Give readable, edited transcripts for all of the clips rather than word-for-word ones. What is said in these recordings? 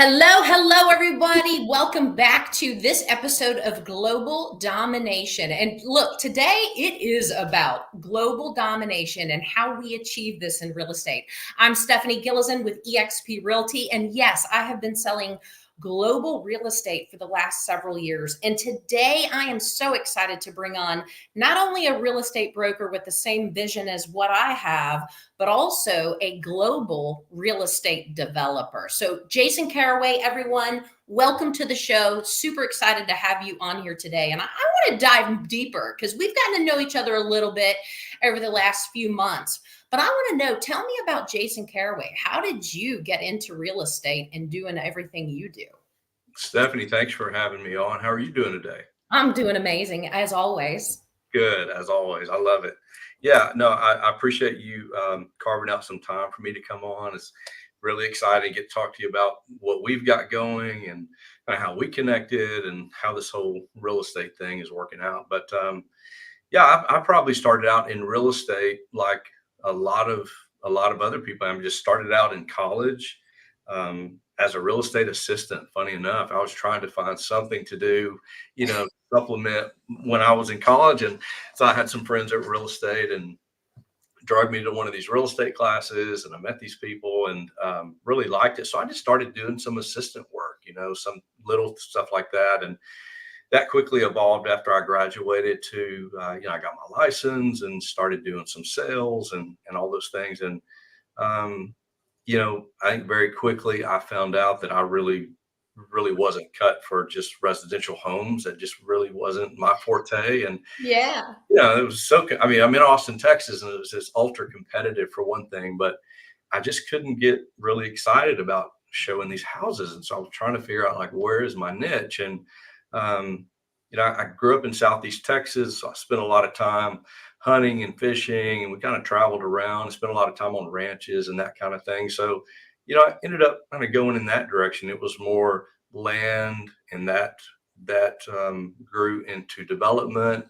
Hello, everybody. Welcome back to this episode of Global Domination. And look, today it is about global domination and how we achieve this in real estate. I'm Stephanie Gillison with eXp Realty. And yes, I have been selling global real estate for the last several years. And today I am so excited to bring on not only a real estate broker with the same vision as what I have, but also a global real estate developer. So Jason Caraway, everyone, welcome to the show. Super excited to have you on here today. And I want to dive deeper because we've gotten to know each other a little bit over the last few months. But I want to know, tell me about Jason Caraway. How did you get into real estate and doing everything you do? Stephanie, thanks for having me on. How are you doing today? I'm doing amazing, as always. Good, as always. I love it. Yeah, no, I appreciate you carving out some time for me to come on. It's really exciting to get to talk to you about what we've got going and how we connected and how this whole real estate thing is working out. But yeah, I probably started out in real estate like a lot of other people. I just started out in college as a real estate assistant. Funny enough, I was trying to find something to do, supplement when I was in college, and so I had some friends at real estate and drug me to one of these real estate classes, and I met these people and really liked it. So I just started doing some assistant work, some little stuff like that, and that quickly evolved after I graduated to, I got my license and started doing some sales and all those things. And, I think very quickly I found out that I really wasn't cut for just residential homes. That just really wasn't my forte. And, Yeah. it was I'm in Austin, Texas, and it was just ultra competitive for one thing, but I just couldn't get really excited about showing these houses. And so I was trying to figure out like, where is my niche? And, I grew up in Southeast Texas, so I spent a lot of time hunting and fishing, and we kind of traveled around, spent a lot of time on ranches and that kind of thing. So, I ended up kind of going in that direction. It was more land, and that grew into development.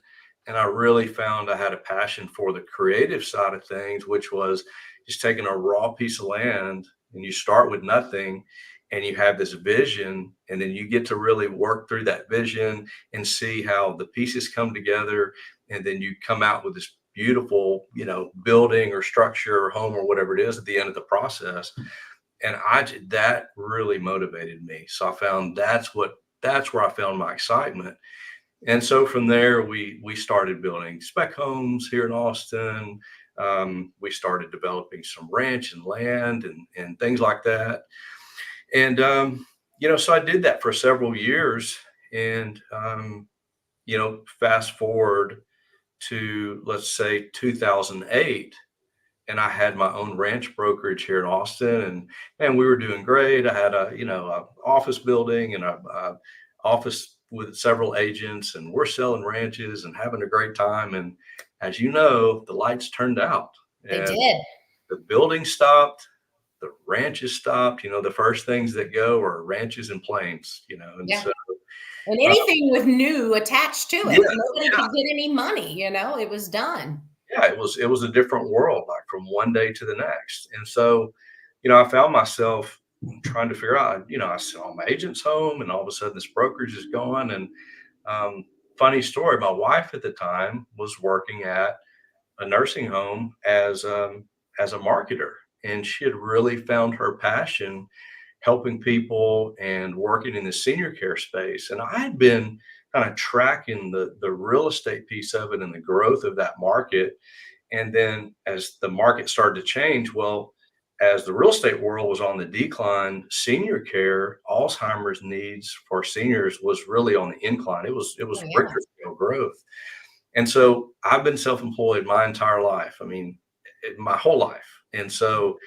And I really found I had a passion for the creative side of things, which was just taking a raw piece of land and you start with nothing and you have this vision, and then you get to really work through that vision and see how the pieces come together, and then you come out with this beautiful building or structure or home or whatever it is at the end of the process. And that really motivated me. So I found that's where I found my excitement. And so from there we started building spec homes here in Austin. We started developing some ranch and land and things like that. And, so I did that for several years. And, fast forward to, let's say, 2008, and I had my own ranch brokerage here in Austin, and we were doing great. I had a office building and a office with several agents, and we're selling ranches and having a great time. And as you know, the lights turned out They and did. the building stopped. The ranches stopped. The first things that go are ranches and planes, and Yeah. so And uh, anything with new attached to it, yeah, nobody yeah, could get any money, it was done. yeah, it was a different world, like from one day to the next. And so, I found myself trying to figure out, I saw my agent's home, and all of a sudden this brokerage is gone. And um, funny story, my wife at the time was working at a nursing home as a marketer, and she had really found her passion helping people and working in the senior care space. And I had been kind of tracking the real estate piece of it and the growth of that market. And then as the market started to change, well, as the real estate world was on the decline, senior care, Alzheimer's needs for seniors was really on the incline. It was Oh, yeah. Richter scale growth. And so I've been self-employed my entire life. I mean, my whole life. And so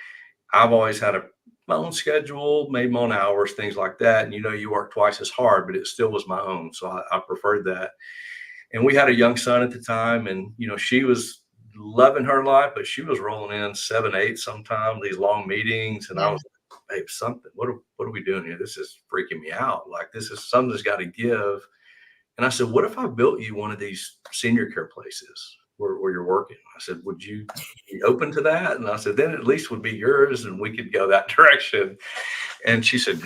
I've always had my own schedule, made my own hours, things like that. And you work twice as hard, but it still was my own. So I preferred that. And we had a young son at the time, and she was loving her life, but she was rolling in 7, 8 sometimes, these long meetings. And I Yeah. was like, babe, something, what are we doing here? This is freaking me out. Like, this is something that's got to give. And I said, what if I built you one of these senior care places where you're working? I said, would you be open to that? And I said, then at least would be yours and we could go that direction. And she said,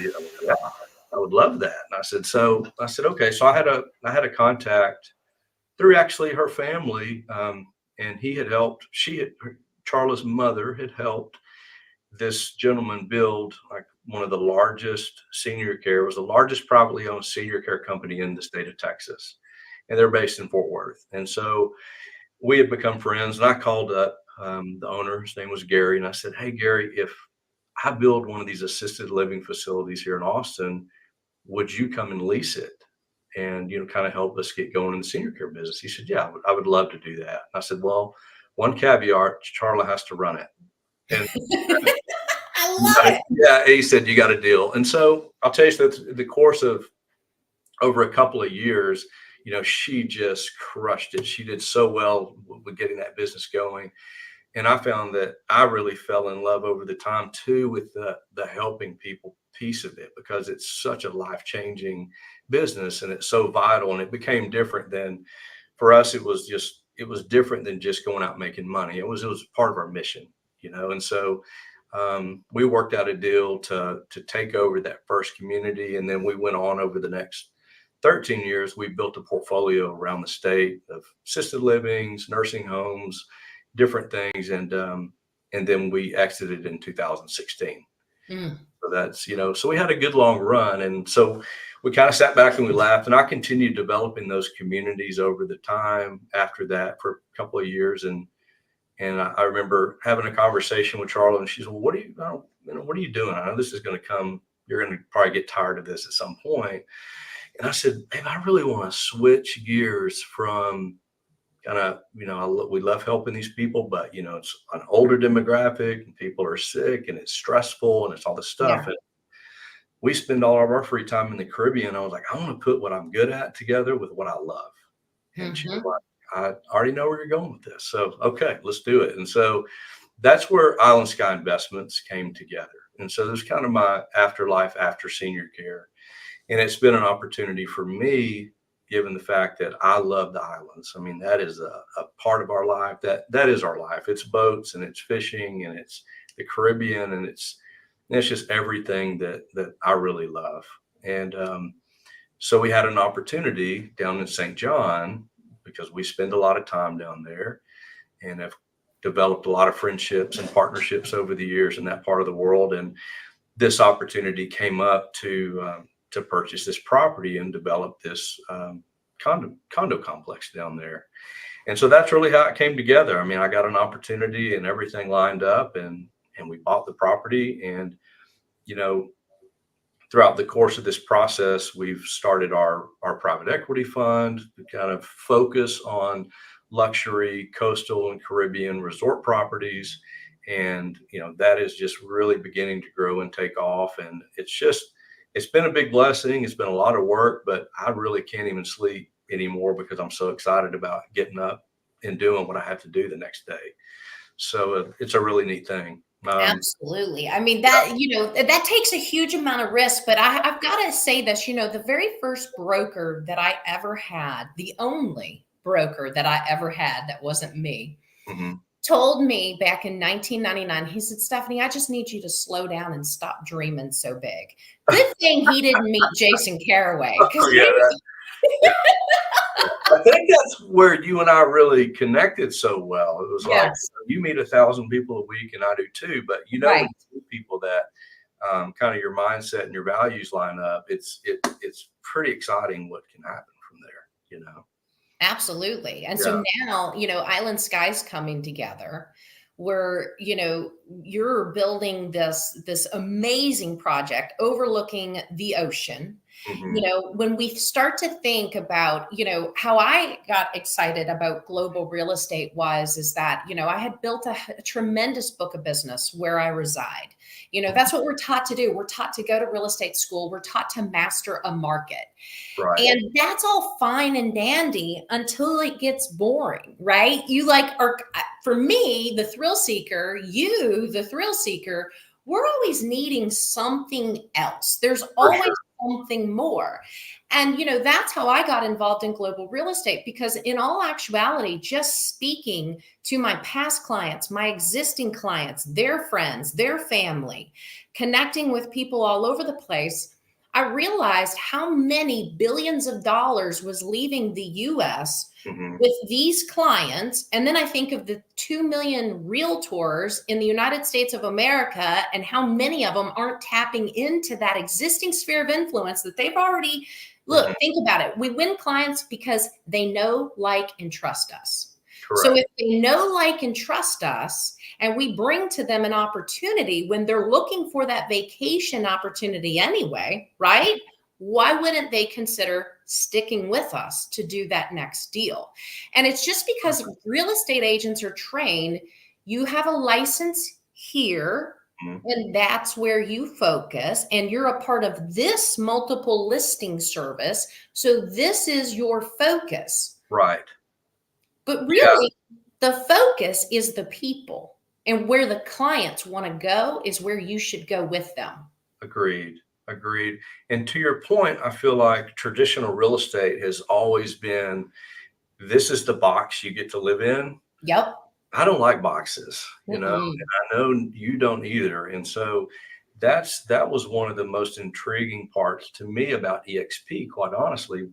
yeah, I would love that. And I said, okay. So I had a contact through actually her family. And he had helped, Charla's mother had helped this gentleman build like one of the largest senior care, it was the largest privately owned senior care company in the state of Texas. And they're based in Fort Worth. And so we had become friends, and I called up the owner. His name was Gary. And I said, hey, Gary, if I build one of these assisted living facilities here in Austin, would you come and lease it and, kind of help us get going in the senior care business? He said, yeah, I would love to do that. And I said, well, one caveat, Charla has to run it. And I love it. yeah, he said, you got a deal. And so I'll tell you that the course of over a couple of years, she just crushed it. She did so well with getting that business going. And I found that I really fell in love over the time too with the helping people piece of it, because it's such a life-changing business and it's so vital. And it became different than, for us, it was different than just going out making money. It was part of our mission, and so we worked out a deal to take over that first community. And then we went on over the next 13 years, we built a portfolio around the state of assisted livings, nursing homes, different things. And then we exited in 2016. So that's, so we had a good long run. And so we kind of sat back and we laughed, and I continued developing those communities over the time after that for a couple of years. And I remember having a conversation with Charlotte, and she said, well, what are you doing? I know this is going to come, you're going to probably get tired of this at some point. And I said, babe, I really want to switch gears from kind of, we love helping these people, but, it's an older demographic and people are sick and it's stressful and it's all this stuff. Yeah. And we spend all of our free time in the Caribbean. I was like, I want to put what I'm good at together with what I love. And she was like, I already know where you're going with this. So, okay, let's do it. And so that's where Island Sky Investments came together. And so there's kind of my afterlife after senior care. And it's been an opportunity for me, given the fact that I love the islands. I mean, that is a part of our life. That is our life. It's boats and it's fishing and it's the Caribbean, and it's just everything that I really love. And so we had an opportunity down in St. John, because we spend a lot of time down there and have developed a lot of friendships and partnerships over the years in that part of the world. And this opportunity came up to purchase this property and develop this condo complex down there. And so that's really how it came together. I mean, I got an opportunity and everything lined up, and we bought the property. And, throughout the course of this process, we've started our private equity fund to kind of focus on luxury coastal and Caribbean resort properties. And, that is just really beginning to grow and take off. And it's been a big blessing. It's been a lot of work, but I really can't even sleep anymore because I'm so excited about getting up and doing what I have to do the next day. So it's a really neat thing. Absolutely. I mean, that takes a huge amount of risk, but I've got to say this, the very first broker that I ever had, the only broker that I ever had that wasn't me, told me back in 1999, he said, Stephanie, I just need you to slow down and stop dreaming so big. Good thing he didn't meet Jason Caraway. I think that's where you and I really connected so well. It was like, you meet 1,000 people a week and I do too, but when you see people that kind of your mindset and your values line up, it's pretty exciting what can happen from there, Absolutely. And so now, Island Sky's coming together where, you're building this amazing project overlooking the ocean. When we start to think about, how I got excited about global real estate is that, I had built a tremendous book of business where I reside. That's what we're taught to do. We're taught to go to real estate school. We're taught to master a market. Right. And that's all fine and dandy until it gets boring, right? For me, the thrill seeker, the thrill seeker, we're always needing something else. There's always something more. And, that's how I got involved in global real estate, because in all actuality, just speaking to my past clients, my existing clients, their friends, their family, connecting with people all over the place, I realized how many billions of dollars was leaving the US with these clients. And then I think of the 2 million realtors in the United States of America and how many of them aren't tapping into that existing sphere of influence that they've already. Look, think about it. We win clients because they know, like, and trust us. Correct. So if they know, like, and trust us, and we bring to them an opportunity when they're looking for that vacation opportunity anyway, right? Why wouldn't they consider sticking with us to do that next deal? And it's just because real estate agents are trained. You have a license here, and that's where you focus, and you're a part of this multiple listing service. So this is your focus. Right. But really, the focus is the people, and where the clients want to go is where you should go with them. Agreed. And to your point, I feel like traditional real estate has always been, this is the box you get to live in. Yep. I don't like boxes, and I know you don't either. And so that was one of the most intriguing parts to me about EXP, quite honestly.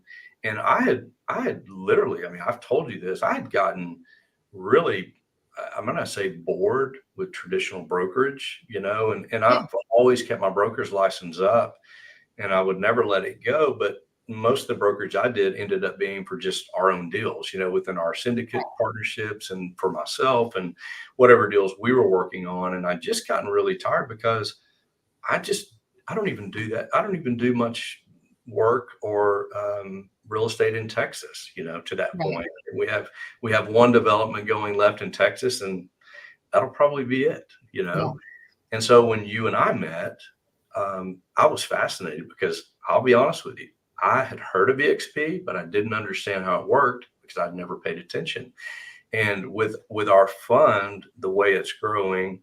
And I had literally, I mean, I've told you this, I had gotten really, I'm going to say, bored with traditional brokerage, and I've always kept my broker's license up, and I would never let it go. But most of the brokerage I did ended up being for just our own deals, within our syndicate partnerships and for myself and whatever deals we were working on. And I just gotten really tired because I don't even do that. I don't even do much work or real estate in Texas, to that point. We have one development going left in Texas, and that'll probably be it, And so when you and I met, I was fascinated because I'll be honest with you, I had heard of EXP, but I didn't understand how it worked because I'd never paid attention. And with our fund, the way it's growing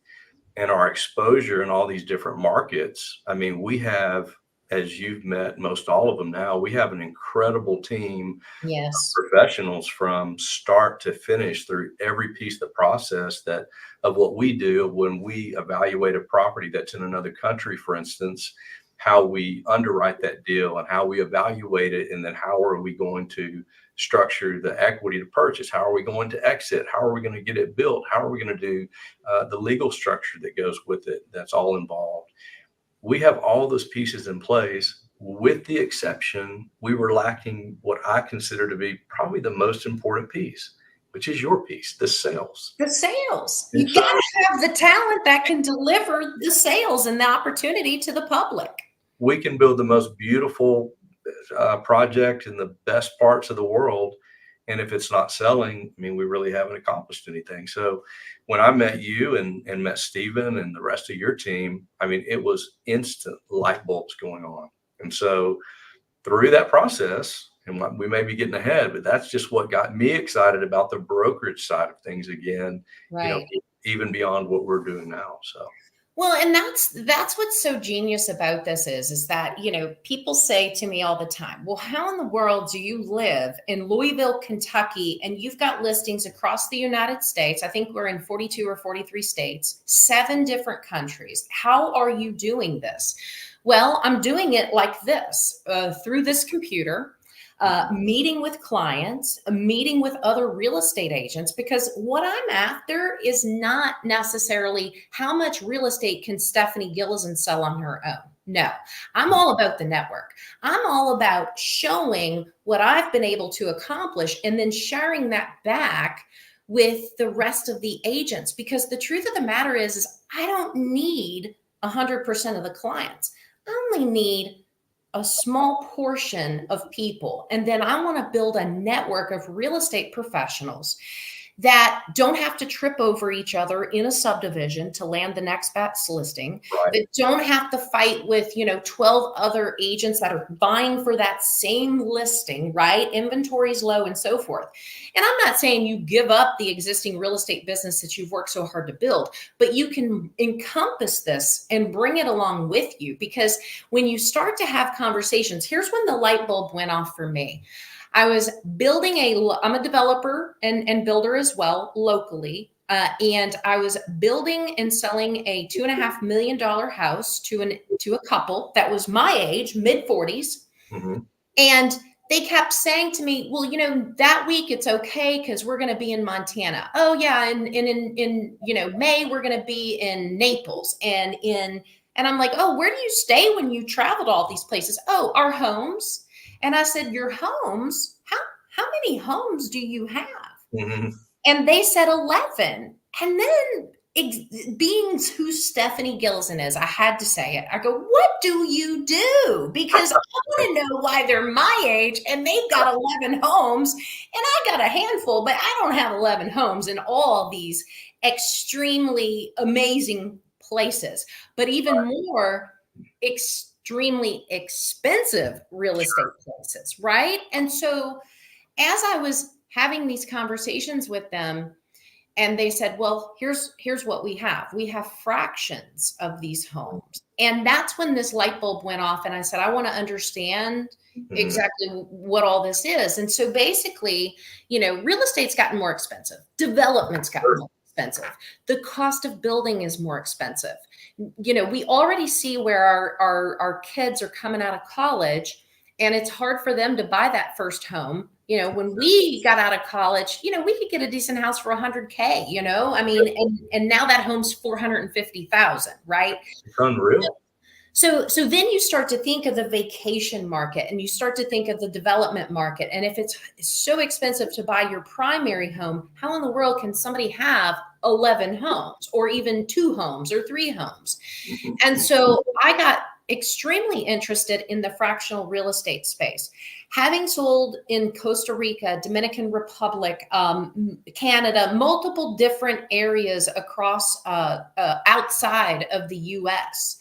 and our exposure in all these different markets, I mean, we have, as you've met most all of them now, we have an incredible team of professionals from start to finish through every piece of the process of what we do when we evaluate a property that's in another country, for instance, how we underwrite that deal and how we evaluate it. And then how are we going to structure the equity to purchase? How are we going to exit? How are we going to get it built? How are we going to do the legal structure that goes with it? That's all involved. We have all those pieces in place, with the exception we were lacking what I consider to be probably the most important piece, which is your piece, the sales. The sales. You got to have the talent that can deliver the sales and the opportunity to the public. We can build the most beautiful project in the best parts of the world, and if it's not selling, I mean, we really haven't accomplished anything. So when I met you and met Stephen and the rest of your team, I mean, it was instant light bulbs going on. And so through that process, and we may be getting ahead, but that's just what got me excited about the brokerage side of things again, even beyond what we're doing now. So. Well, and that's what's so genius about this is that, people say to me all the time, well, how in the world do you live in Louisville, Kentucky, and you've got listings across the United States? I think we're in 42 or 43 states, 7 different countries. How are you doing this? Well, I'm doing it like this, through this computer. Meeting with clients, meeting with other real estate agents, because what I'm after is not necessarily how much real estate can Stephanie Gillison sell on her own. No, I'm all about the network. I'm all about showing what I've been able to accomplish and then sharing that back with the rest of the agents. Because the truth of the matter is I don't need 100% of the clients. I only need a small portion of people. And then I want to build a network of real estate professionals that don't have to trip over each other in a subdivision to land the next best listing, Right. that don't have to fight with, 12 other agents that are vying for that same listing, right? Inventory's low and so forth. And I'm not saying you give up the existing real estate business that you've worked so hard to build, but you can encompass this and bring it along with you, because when you start to have conversations, here's when the light bulb went off for me. I was I'm a developer and builder as well locally. And I was building and selling a $2.5 million house to a couple that was my age, mid 40s. Mm-hmm. And they kept saying to me, well, that week it's okay because we're going to be in Montana. Oh yeah. And in May, we're going to be in Naples and I'm like, oh, where do you stay when you travel to all these places? Oh, our homes. And I said, your homes? How many homes do you have? Mm-hmm. And they said 11. And then being who Stephanie Gilson is, I had to say it. I go, what do you do? Because I want to know why they're my age and they've got 11 homes and I got a handful, but I don't have 11 homes in all these extremely amazing places. But even more extremely expensive real estate places, right? And so as I was having these conversations with them, and they said, well, here's what we have. We have fractions of these homes. And that's when this light bulb went off. And I said, I want to understand exactly what all this is. And so basically, real estate's gotten more expensive. Development's gotten more expensive. The cost of building is more expensive. We already see where our kids are coming out of college, and it's hard for them to buy that first home. When we got out of college, we could get a decent house for $100K, I mean, and now that home's $450,000, right? It's unreal. So then you start to think of the vacation market and you start to think of the development market. And if it's so expensive to buy your primary home, how in the world can somebody have 11 homes or even 2 homes or 3 homes? And so I got extremely interested in the fractional real estate space. Having sold in Costa Rica, Dominican Republic, Canada, multiple different areas across outside of the US,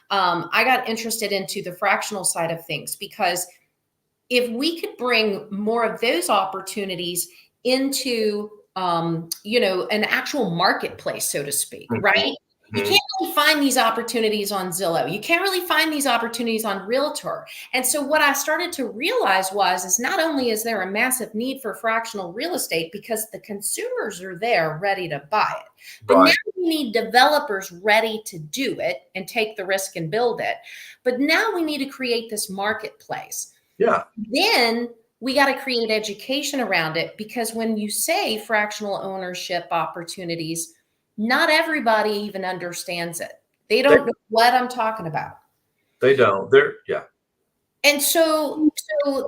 I got interested into the fractional side of things, because if we could bring more of those opportunities into, an actual marketplace, so to speak, right? You can't really find these opportunities on Zillow. You can't really find these opportunities on Realtor. And so what I started to realize is not only is there a massive need for fractional real estate because the consumers are there ready to buy it, but now we need developers ready to do it and take the risk and build it. But now we need to create this marketplace. Yeah. Then we got to create education around it, because when you say fractional ownership opportunities, not everybody even understands it. They don't know what I'm talking about. They don't. Yeah. And so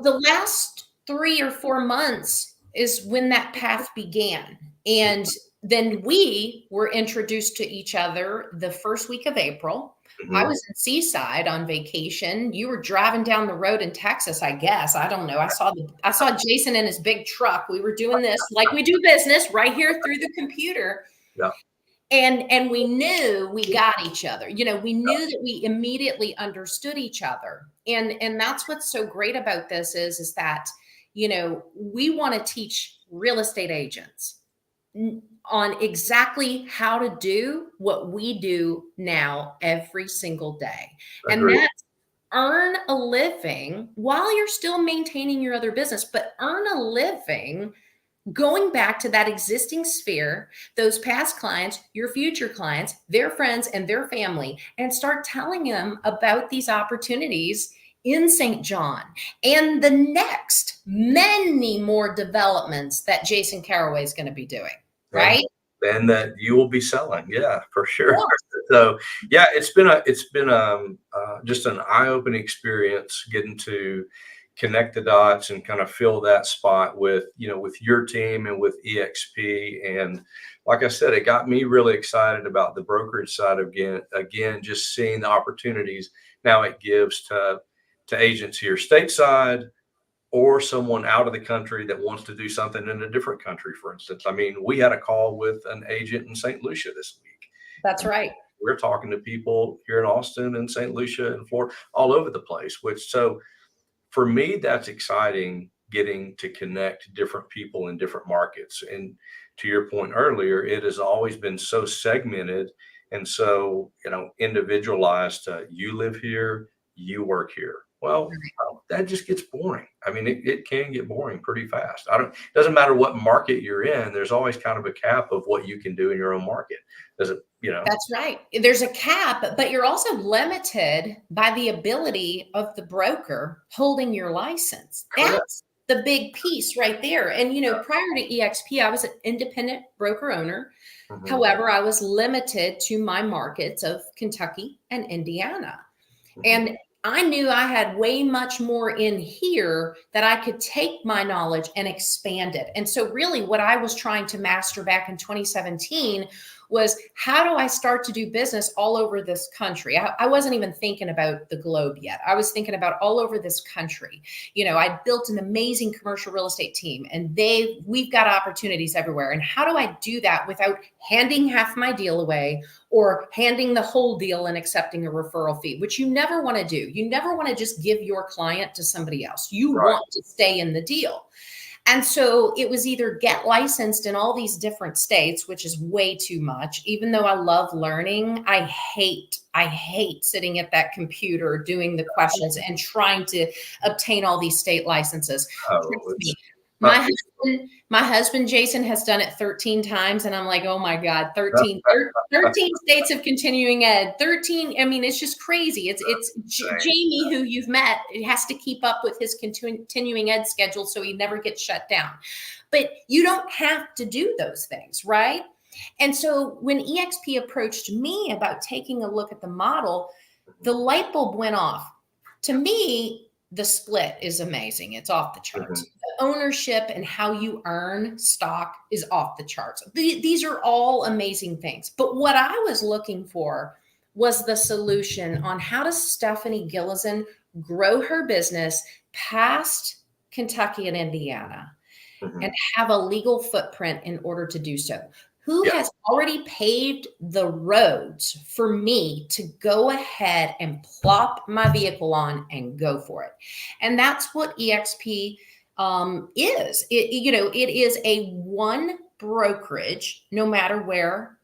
the last 3 or 4 months is when that path began. And then we were introduced to each other the first week of April. Mm-hmm. I was in Seaside on vacation. You were driving down the road in Texas, I guess. I don't know. I saw Jason in his big truck. We were doing this like we do business right here through the computer. Yeah. And we knew we got each other. We knew that we immediately understood each other. And that's what's so great about this is that, we want to teach real estate agents on exactly how to do what we do now every single day. And that's earn a living while you're still maintaining your other business, but earn a living going back to that existing sphere, those past clients, your future clients, their friends, and their family, and start telling them about these opportunities in St. John and the next many more developments that Jason Caraway is going to be doing, right? And that you will be selling. Yeah, for sure. Yeah. So yeah, it's been just an eye-opening experience getting to connect the dots and kind of fill that spot with your team and with EXP. And like I said, it got me really excited about the brokerage side again, just seeing the opportunities now it gives to agents here stateside, or someone out of the country that wants to do something in a different country, for instance. I mean, we had a call with an agent in St. Lucia this week. That's And right. we're talking to people here in Austin and St. Lucia and Florida, all over the place, which so for me, that's exciting, getting to connect different people in different markets. And to your point earlier, it has always been so segmented and so, individualized to you live here, you work here. Well, that just gets boring. I mean, it can get boring pretty fast. Doesn't matter what market you're in, there's always kind of a cap of what you can do in your own market. Does it, That's right. There's a cap, but you're also limited by the ability of the broker holding your license. correct. That's the big piece right there. And, prior to EXP, I was an independent broker owner. Mhm. However, I was limited to my markets of Kentucky and Indiana. Mhm. And I knew I had way much more in here that I could take my knowledge and expand it. And so really what I was trying to master back in 2017 was, how do I start to do business all over this country? I wasn't even thinking about the globe yet. I was thinking about all over this country. I built an amazing commercial real estate team, and we've got opportunities everywhere. And how do I do that without handing half my deal away or handing the whole deal and accepting a referral fee, which you never want to do. You never want to just give your client to somebody else. You Right. want to stay in the deal. And so it was either get licensed in all these different states, which is way too much. Even though I love learning, I hate sitting at that computer doing the questions and trying to obtain all these state licenses. Oh, Trust me, not my husband, Jason, has done it 13 times. And I'm like, oh my God, 13 states of continuing ed, 13. I mean, it's just crazy. It's Jamie, who you've met, has to keep up with his continuing ed schedule so he never gets shut down. But you don't have to do those things, right? And so when EXP approached me about taking a look at the model, the light bulb went off. To me, the split is amazing. It's off the charts. Mhm. The ownership and how you earn stock is off the charts. These are all amazing things. But what I was looking for was the solution on how does Stephanie Gillison grow her business past Kentucky and Indiana Mhm. and have a legal footprint in order to do so. Who Yeah. has already paved the roads for me to go ahead and plop my vehicle on and go for it? And that's what EXP is. It is a one brokerage, no matter where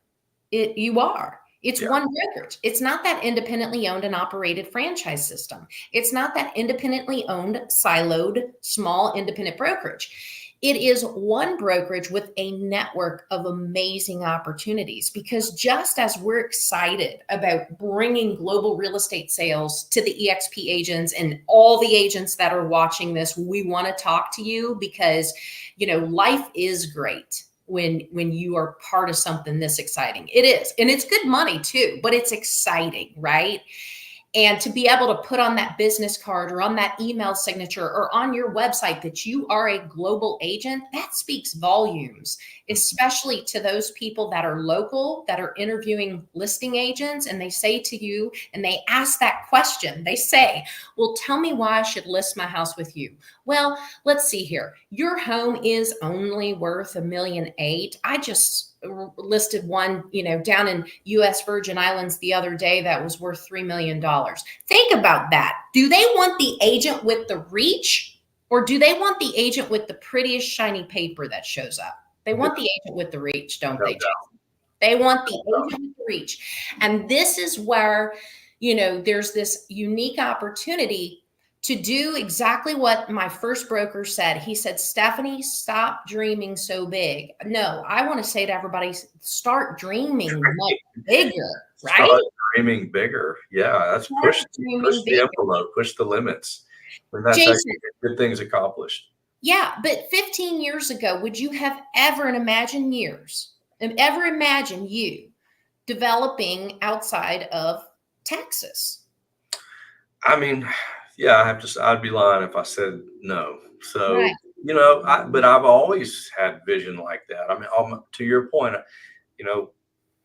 you are. It's Yeah. one brokerage. It's not that independently owned and operated franchise system. It's not that independently owned, siloed, small independent brokerage. It is one brokerage with a network of amazing opportunities, because just as we're excited about bringing global real estate sales to the EXP agents and all the agents that are watching this, we want to talk to you because, life is great when you are part of something this exciting. It is. And it's good money too, but it's exciting, right? And to be able to put on that business card or on that email signature or on your website that you are a global agent, that speaks volumes, especially to those people that are local, that are interviewing listing agents. And they say to you, and they ask that question, they say, well, tell me why I should list my house with you. Well, let's see here. Your home is only worth $1.8 million. I just listed one, down in US Virgin Islands the other day that was worth $3 million. Think about that. Do they want the agent with the reach, or do they want the agent with the prettiest shiny paper that shows up? They want the agent with the reach, don't No they, doubt. Jason? They want the agent with the reach. And this is where, there's this unique opportunity to do exactly what my first broker said. He said, Stephanie, stop dreaming so big. No, I want to say to everybody, start dreaming much bigger, right? Start dreaming bigger. Yeah, that's push the envelope, push the limits. And that's how Jason, you get good things accomplished. yeah, but 15 years ago, would you have ever imagined you developing outside of Texas? I mean, yeah, I'd be lying if I said no. So, Right. but I've always had vision like that. I mean, to your point, you know,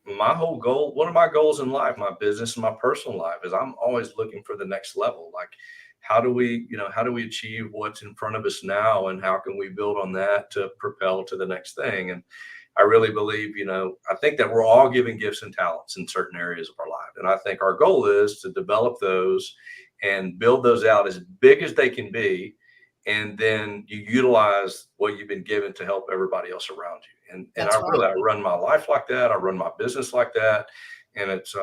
my whole goal, one of my goals in life, my business and my personal life, is I'm always looking for the next level. Like, how do we, how do we achieve what's in front of us now, and how can we build on that to propel to the next thing? And I really believe, I think that we're all given gifts and talents in certain areas of our life. And I think our goal is to develop those and build those out as big as they can be. And then you utilize what you've been given to help everybody else around you. And That's right. I run my life like that. I run my business like that. And it's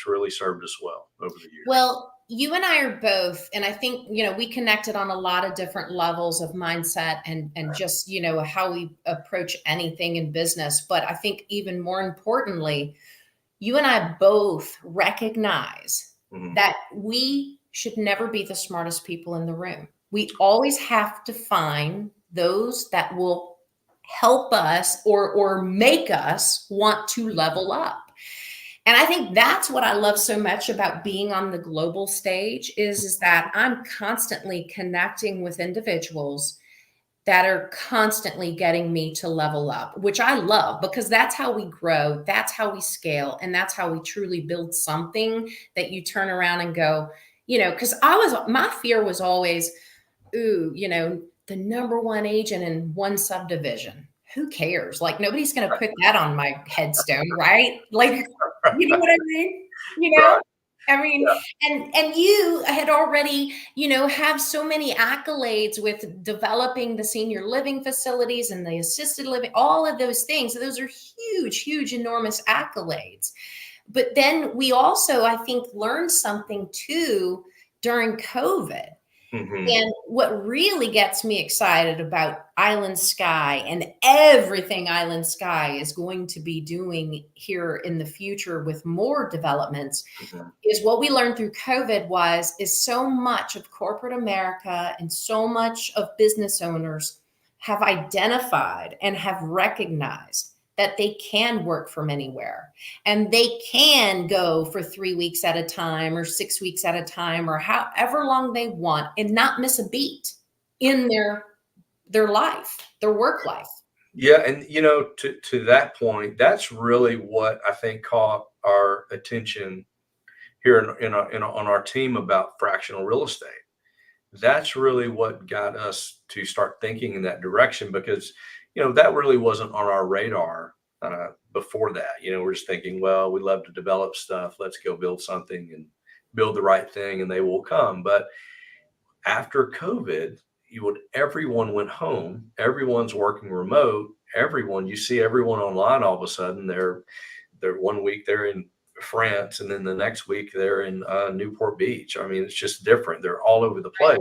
really served us well over the years. Well, you and I are both, and I think, we connected on a lot of different levels of mindset and just, how we approach anything in business. But I think even more importantly, you and I both recognize that we should never be the smartest people in the room. We always have to find those that will help us or make us want to level up. And I think that's what I love so much about being on the global stage is that I'm constantly connecting with individuals that are constantly getting me to level up, which I love because that's how we grow, that's how we scale, and that's how we truly build something that you turn around and go, because my fear was always, the number one agent in one subdivision. Who cares? Like nobody's going to put that on my headstone, right? Like, you know what I mean? Right. I mean, Yeah. and you had already, have so many accolades with developing the senior living facilities and the assisted living, all of those things. Those are huge, huge, enormous accolades. But then we also, I think, learned something too during COVID. And what really gets me excited about Island Sky and everything Island Sky is going to be doing here in the future with more developments is what we learned through COVID is so much of corporate America and so much of business owners have identified and have recognized that they can work from anywhere and they can go for 3 weeks at a time or 6 weeks at a time or however long they want and not miss a beat in their life, their work life. Yeah. And, to that point, that's really what I think caught our attention here on our team about fractional real estate. That's really what got us to start thinking in that direction because, that really wasn't on our radar before that. We're just thinking, well, we love to develop stuff. Let's go build something and build the right thing and they will come. But after COVID, everyone went home. Everyone's working remote. You see everyone online all of a sudden. They're 1 week they're in France and then the next week they're in Newport Beach. I mean, it's just different. They're all over the place.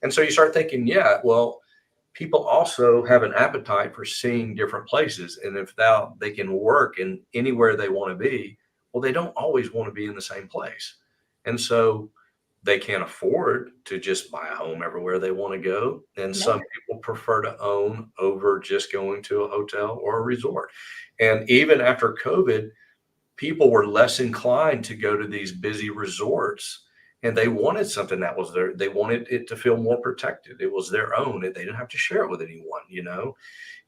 And so you start thinking, yeah, well, people also have an appetite for seeing different places. And if they can work in anywhere they want to be, well, they don't always want to be in the same place. And so they can't afford to just buy a home everywhere they want to go. And some people prefer to own over just going to a hotel or a resort. And even after COVID, people were less inclined to go to these busy resorts and they wanted something that was there. They wanted it to feel more protected. It was their own. They didn't have to share it with anyone,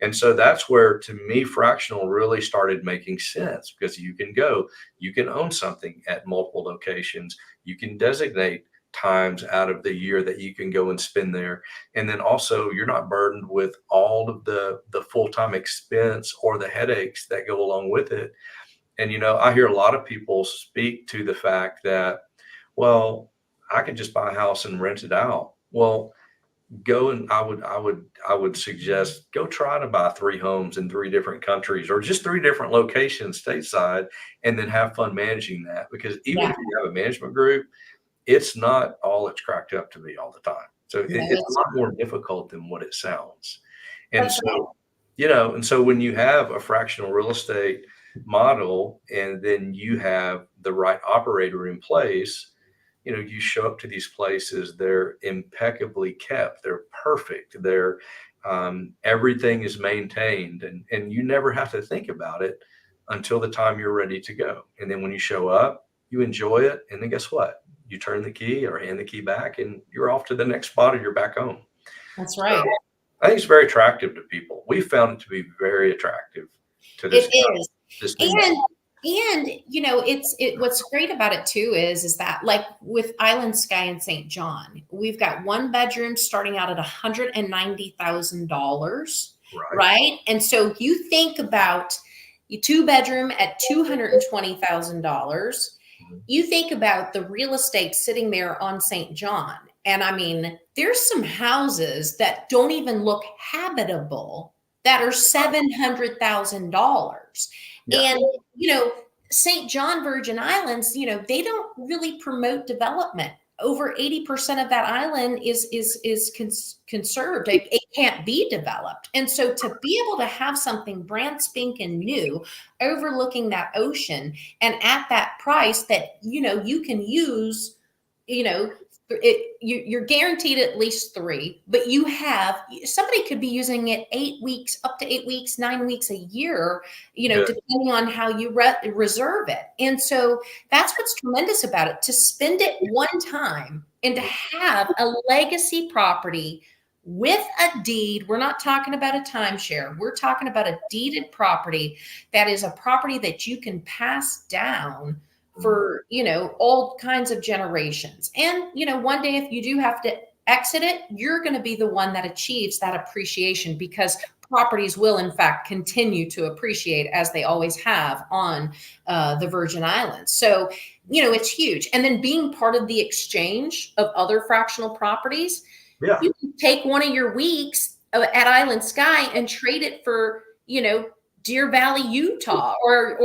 And so that's where, to me, fractional really started making sense because you can own something at multiple locations. You can designate times out of the year that you can go and spend there. And then also you're not burdened with all of the full-time expense or the headaches that go along with it. And, I hear a lot of people speak to the fact that, well, I could just buy a house and rent it out. Well, I would suggest go try to buy 3 homes in 3 different countries or just 3 different locations stateside and then have fun managing that. Because even if you have a management group, it's not all it's cracked up to be all the time. So it's a lot more difficult than what it sounds. And so when you have a fractional real estate model and then you have the right operator in place, you show up to these places, they're impeccably kept, they're perfect, they're everything is maintained, and you never have to think about it until the time you're ready to go. And then when you show up, you enjoy it, and then guess what? You turn the key or hand the key back and you're off to the next spot or you're back home. That's right. So I think it's very attractive to people. We found it to be very attractive to this. It is. And what's great about it too is that like with Island Sky in St. John, we've got one bedroom starting out at $190,000, Right. right? And so you think about your two bedroom at $220,000. Mhm. You think about the real estate sitting there on St. John. And I mean, there's some houses that don't even look habitable that are $700,000. Yeah. And, St. John Virgin Islands, they don't really promote development. Over 80% of that island is conserved. It can't be developed. And so to be able to have something brand spanking new overlooking that ocean and at that price that, you can use, you're guaranteed at least 3, but somebody could be using it 8 weeks, up to 8 weeks, 9 weeks, a year, Good. depending on how you reserve it. And so that's what's tremendous about it, to spend it one time and to have a legacy property with a deed. We're not talking about a timeshare. We're talking about a deeded property that is a property that you can pass down for, all kinds of generations. And, one day if you do have to exit it, you're going to be the one that achieves that appreciation, because properties will in fact continue to appreciate as they always have on the Virgin Islands. So, it's huge. And then being part of the exchange of other fractional properties, Yeah. you can take one of your weeks at Island Sky and trade it for, Deer Valley, Utah, or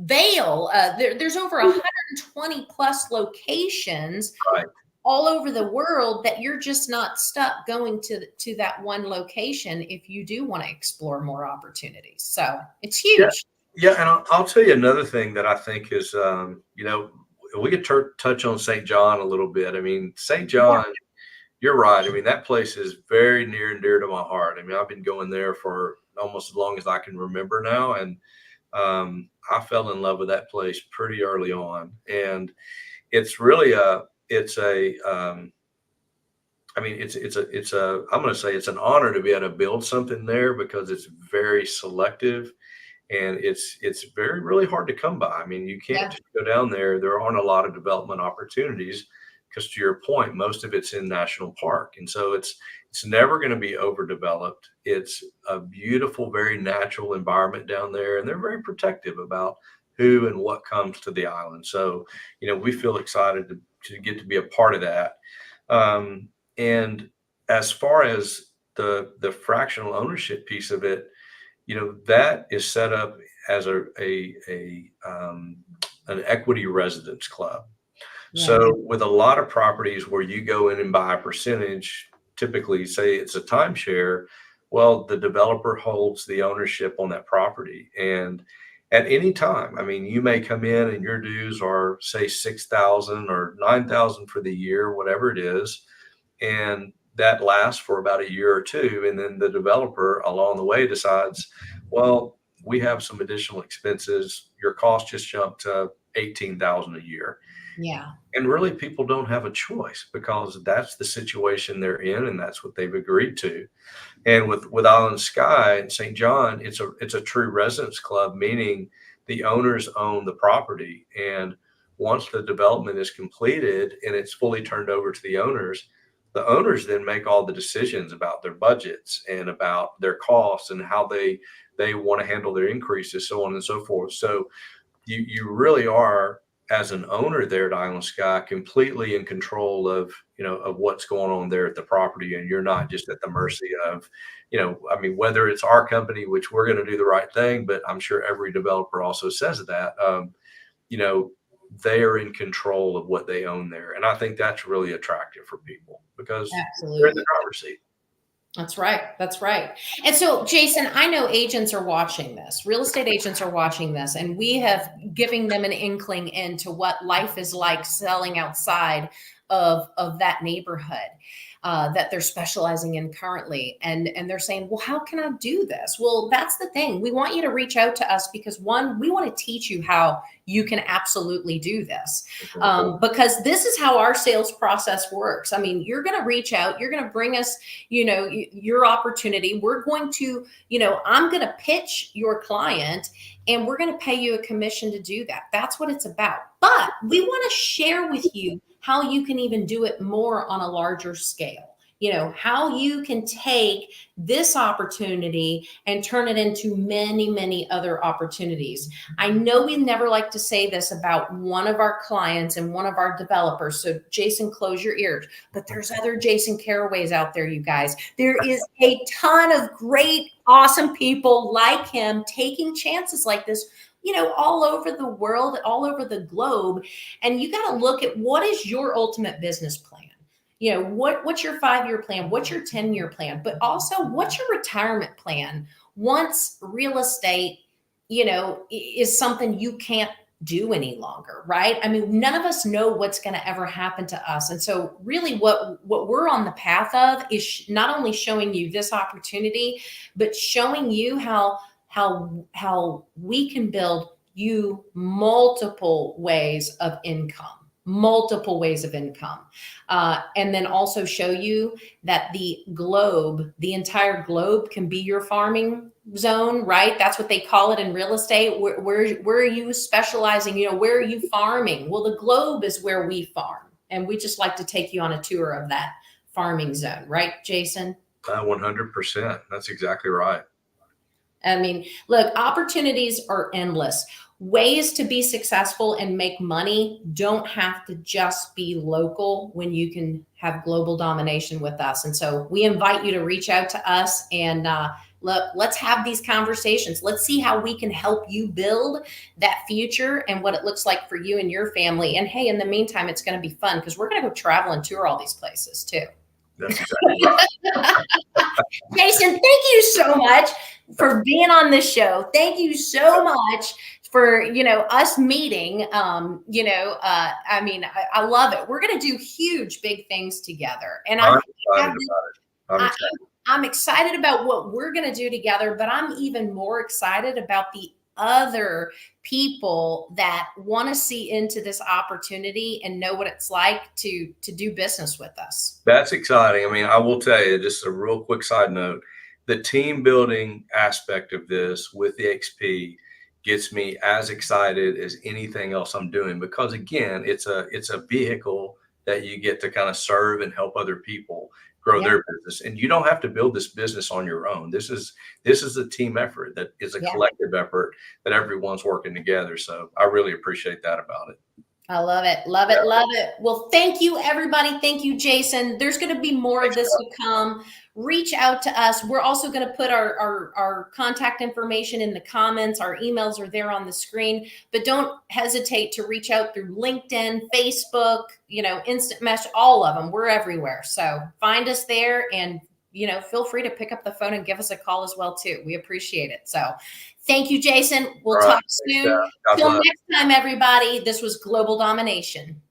Vail. There's over 120 plus locations Right. all over the world that you're just not stuck going to that one location if you do want to explore more opportunities. So it's huge. Yeah, and I'll tell you another thing that I think is, we could touch on St. John a little bit. I mean, St. John, you're right. I mean, that place is very near and dear to my heart. I mean, I've been going there for almost as long as I can remember now, and I fell in love with that place pretty early on. And it's really I'm going to say it's an honor to be able to build something there, because it's very selective. And it's very, really hard to come by. I mean, you can't just go down there. There aren't a lot of development opportunities because, to your point, most of it's in national park. And so it's never going to be overdeveloped. It's a beautiful, very natural environment down there. And they're very protective about who and what comes to the island. So, we feel excited to get to be a part of that. And as far as the fractional ownership piece of it, that is set up as an equity residence club. Yeah. So with a lot of properties where you go in and buy a percentage, typically say it's a timeshare, well, the developer holds the ownership on that property. And at any time, I mean, you may come in and your dues are, say, 6,000 or 9,000 for the year, whatever it is. And that lasts for about a year or two. And then the developer along the way decides, well, we have some additional expenses. Your cost just jumped to 18,000 a year. Yeah. And really, people don't have a choice, because that's the situation they're in and that's what they've agreed to. And with Island Sky and St. John, it's a true residence club, meaning the owners own the property. And once the development is completed and it's fully turned over to the owners then make all the decisions about their budgets and about their costs and how they want to handle their increases, so on and so forth. So you really are, as an owner there at Island Sky, completely in control of what's going on there at the property, and you're not just at the mercy of, I mean, whether it's our company, which we're going to do the right thing, but I'm sure every developer also says that, they are in control of what they own there. And I think that's really attractive for people, because they're in the driver's seat. That's right. That's right. And so, Jason, I know agents are watching this, real estate agents are watching this, and we have given them an inkling into what life is like selling outside of that neighborhood. that they're specializing in currently. And they're saying, well, how can I do this? Well, that's the thing. We want you to reach out to us because one, we want to teach you how you can absolutely do this. Because this is how our sales process works. I mean, you're going to reach out, you're going to bring us, your opportunity. We're going to, I'm going to pitch your client and we're going to pay you a commission to do that. That's what it's about. But we want to share with you how you can even do it more on a larger scale. How you can take this opportunity and turn it into many, many other opportunities. I know we never like to say this about one of our clients and one of our developers. So Jason, close your ears, but there's other Jason Caraways out there, you guys. There is a ton of great, awesome people like him taking chances like this, all over the world, all over the globe. And you got to look at what is your ultimate business plan. What's your 5-year plan? What's your 10-year plan? But also, what's your retirement plan once real estate, is something you can't do any longer, right? I mean, none of us know what's going to ever happen to us. And so really what we're on the path of is not only showing you this opportunity, but showing you how we can build you multiple ways of income. And then also show you that the entire globe can be your farming zone, right? That's what they call it in real estate. Where are you specializing? Where are you farming? Well, the globe is where we farm. And we just like to take you on a tour of that farming zone, right, Jason? 100%. That's exactly right. I mean, look, opportunities are endless. Ways to be successful and make money don't have to just be local when you can have global domination with us. And so we invite you to reach out to us and look, let's have these conversations. Let's see how we can help you build that future and what it looks like for you and your family. And hey, in the meantime, it's going to be fun because we're going to go travel and tour all these places too. That's exactly right. Jason, thank you so much for being on this show. Thank you so much for, us meeting. I love it. We're going to do huge, big things together. And I'm excited about what we're going to do together, but I'm even more excited about the other people that want to see into this opportunity and know what it's like to do business with us. That's exciting. I mean, I will tell you, just a real quick side note, the team building aspect of this with the XP gets me as excited as anything else I'm doing, because again, it's a vehicle that you get to kind of serve and help other people grow their business. And you don't have to build this business on your own. This is a team effort that is a collective effort that everyone's working together. So I really appreciate that about it. I love it. Love it. Love it. Well, thank you, everybody. Thank you, Jason. There's going to be more of this to come. Reach out to us. We're also going to put our contact information in the comments. Our emails are there on the screen, but don't hesitate to reach out through LinkedIn, Facebook, instant message, all of them. We're everywhere. So find us there and, feel free to pick up the phone and give us a call as well, too. We appreciate it. So thank you, Jason. We'll talk soon. Till next time, everybody. This was Global Domination.